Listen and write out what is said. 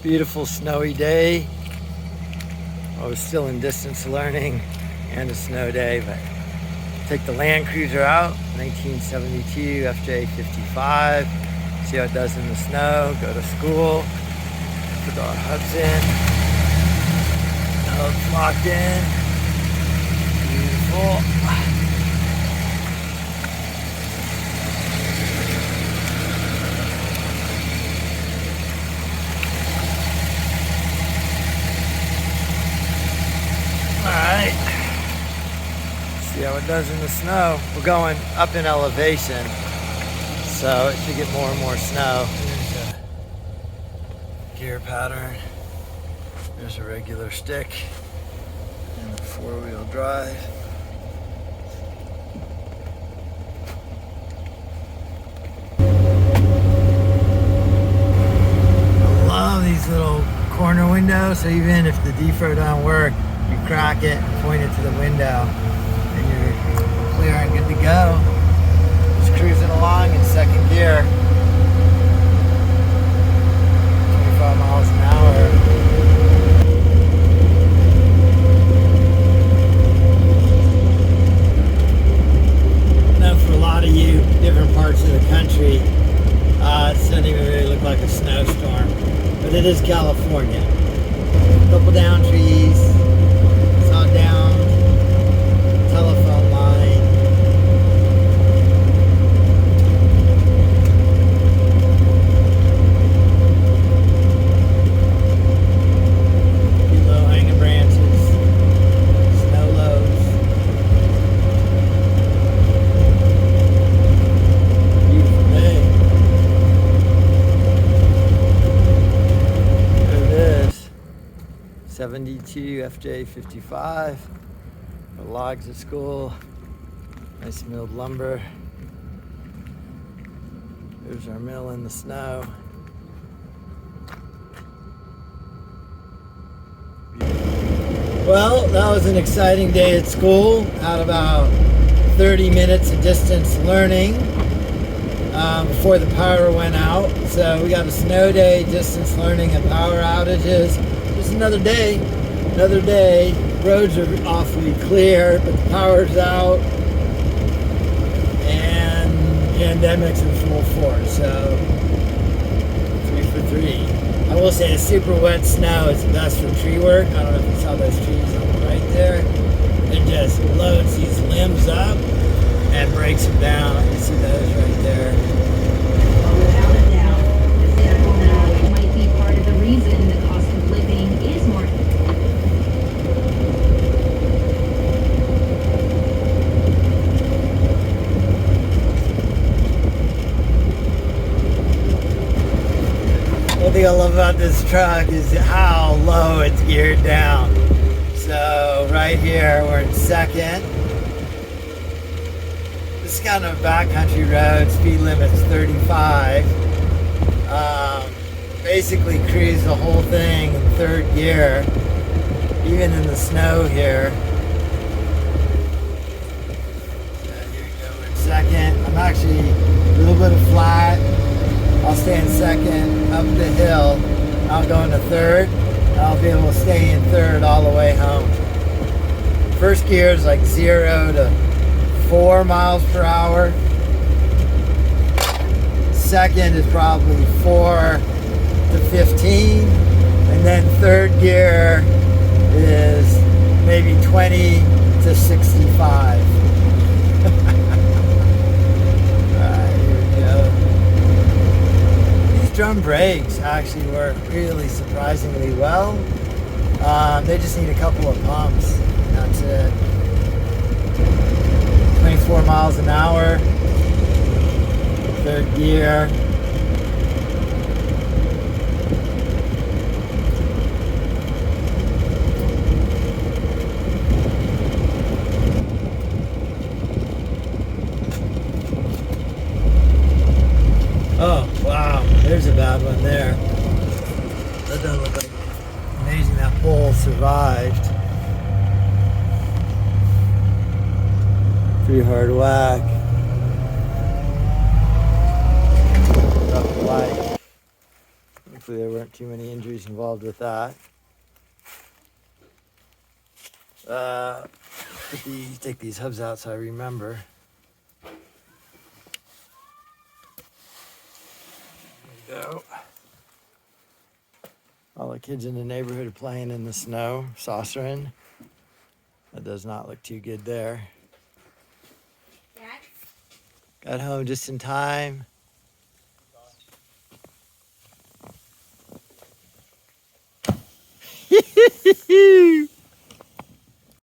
Beautiful snowy day. I was still in distance learning and a snow day, but take the Landcruiser out, 1972 FJ55, see how it does in the snow, go to school, put our hubs in, now it's locked in, beautiful. Alright, see how it does in the snow. We're going up in elevation, so it should get more and more snow. There's a gear pattern. There's a regular stick and a four-wheel drive. I love these little corner windows, so even if the defro don't work, you crack it and point it to the window and you're clear and good to go. Just cruising along in second gear. 25 miles an hour. I know for a lot of you, different parts of the country, it doesn't even really look like a snowstorm, but it is California. A couple down trees. Down telephone line. Low hanging branches, snow lows. Beautiful day. There it is. 72 FJ55. The logs at school. Nice milled lumber. There's our mill in the snow. Well, that was an exciting day at school. Had about 30 minutes of distance learning before the power went out. So we got a snow day, distance learning, and power outages. Just another day. Another day. Roads are awfully clear, but the power's out, and pandemic's in full force. So 3 for 3. I will say, a super wet snow is the best for tree work. I don't know if you saw those trees on the right there. It just loads these limbs up and breaks them down. You see those right there. Well, without a doubt, the sample now might be part of the reason the cost of living is more. One thing I love about this truck is how low it's geared down. So right here, we're in second. This is kind of a backcountry road. Speed limit's 35. Basically cruise the whole thing in third gear, even in the snow here. So here we go, we're in second. I'm actually a little bit of flat. I'll stay in second up the hill. I'll go into third. I'll be able to stay in third all the way home. First gear is like 0 to 4 miles per hour. Second is probably 4 to 15. And then third gear is maybe 20 to 65. Drum brakes actually work really surprisingly well. They just need a couple of pumps. That's it. 24 miles an hour. Third gear. Oh, wow, there's a bad one there. That doesn't look like amazing that pole survived. Pretty hard whack. Rough light. Hopefully there weren't too many injuries involved with that. Take these hubs out so I remember. There we go. All the kids in the neighborhood are playing in the snow, saucering. That does not look too good there. Dad? Got home just in time.